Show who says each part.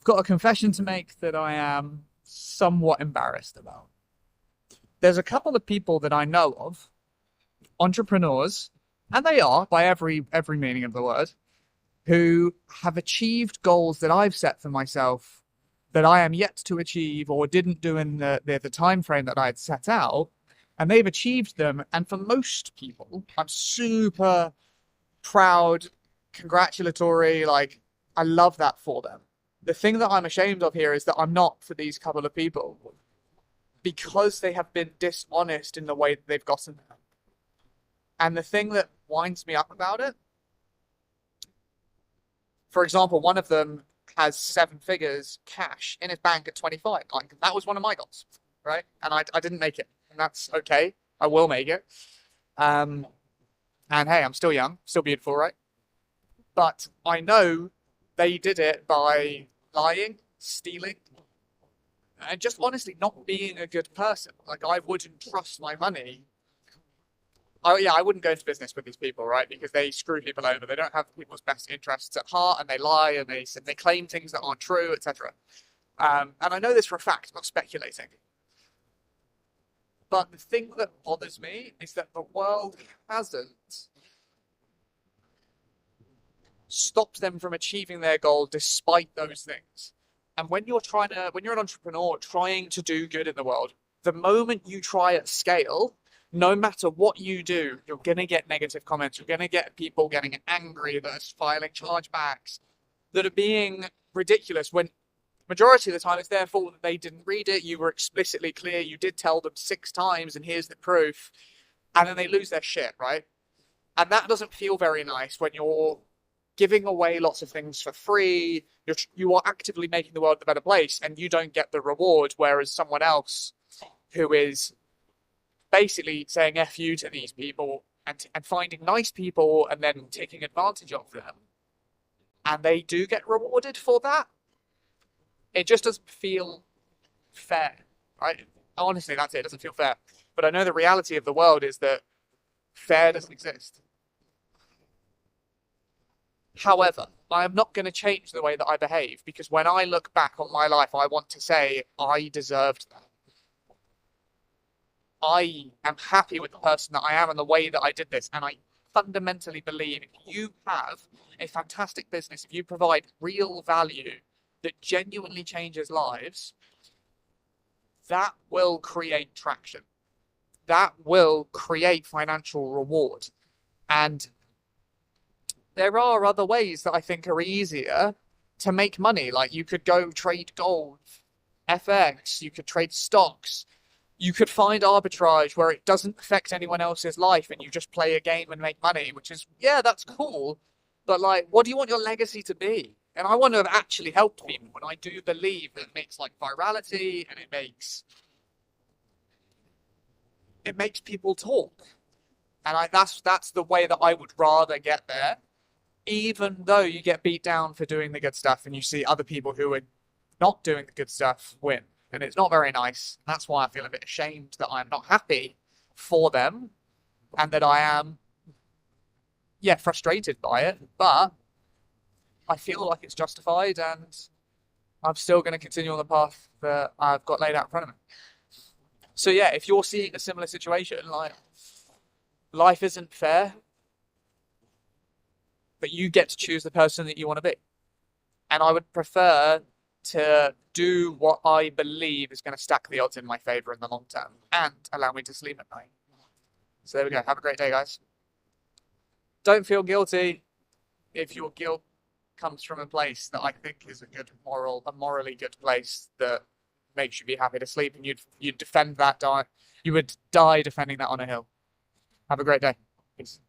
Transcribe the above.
Speaker 1: got a confession to make that I am somewhat embarrassed about. There's a couple of people that I know of, entrepreneurs, and they are by every meaning of the word, who have achieved goals that I've set for myself that I am yet to achieve or didn't do in the time frame that I had set out, and they've achieved them. And for most people, I'm super proud, congratulatory, like I love that for them. The thing that I'm ashamed of here is that I'm not for these couple of people because they have been dishonest in the way that they've gotten there. And the thing that winds me up about it, for example, one of them has 7 figures cash in his bank at 25. Like that was one of my goals, right? And I didn't make it, and that's okay. I will make it. And hey, I'm still young, still beautiful, right? But I know they did it by lying, stealing, and just honestly not being a good person. Like I wouldn't trust my money. Oh yeah, I wouldn't go into business with these people, right? Because they screw people over. They don't have people's best interests at heart, and they lie and they claim things that aren't true, etc. And I know this for a fact, I'm not speculating. But the thing that bothers me is that the world hasn't stopped them from achieving their goal despite those things. And when you're an entrepreneur trying to do good in the world, the moment you try at scale, no matter what you do, you're going to get negative comments. You're going to get people getting angry that are filing chargebacks, that are being ridiculous when majority of the time it's their fault that they didn't read it. You were explicitly clear. You did tell them 6 times and here's the proof. And then they lose their shit, right? And that doesn't feel very nice when you're giving away lots of things for free. You are actively making the world a better place and you don't get the reward, whereas someone else who is basically saying F you to these people and finding nice people and then taking advantage of them. And they do get rewarded for that. It just doesn't feel fair, right? Honestly, that's it. It doesn't feel fair. But I know the reality of the world is that fair doesn't exist. However, I am not going to change the way that I behave because when I look back on my life, I want to say I deserved that. I am happy with the person that I am and the way that I did this. And I fundamentally believe if you have a fantastic business, if you provide real value that genuinely changes lives, that will create traction. That will create financial reward. And there are other ways that I think are easier to make money. Like you could go trade gold, FX, you could trade stocks. You could find arbitrage where it doesn't affect anyone else's life and you just play a game and make money, which is, yeah, that's cool. But like, what do you want your legacy to be? And I want to have actually helped people. And I do believe that it makes like virality and it makes people talk. And that's the way that I would rather get there. Even though you get beat down for doing the good stuff and you see other people who are not doing the good stuff win. And it's not very nice. That's why I feel a bit ashamed that I'm not happy for them and that I am, yeah, frustrated by it. But I feel like it's justified and I'm still going to continue on the path that I've got laid out in front of me. So yeah, if you're seeing a similar situation, like life isn't fair, but you get to choose the person that you want to be. And I would prefer to do what I believe is going to stack the odds in my favor in the long term and allow me to sleep at night. So there we go. Have a great day, guys. Don't feel guilty if your guilt comes from a place that I think is a morally good place that makes you be happy to sleep, and you'd defend that. You would die defending that on a hill. Have a great day. Peace.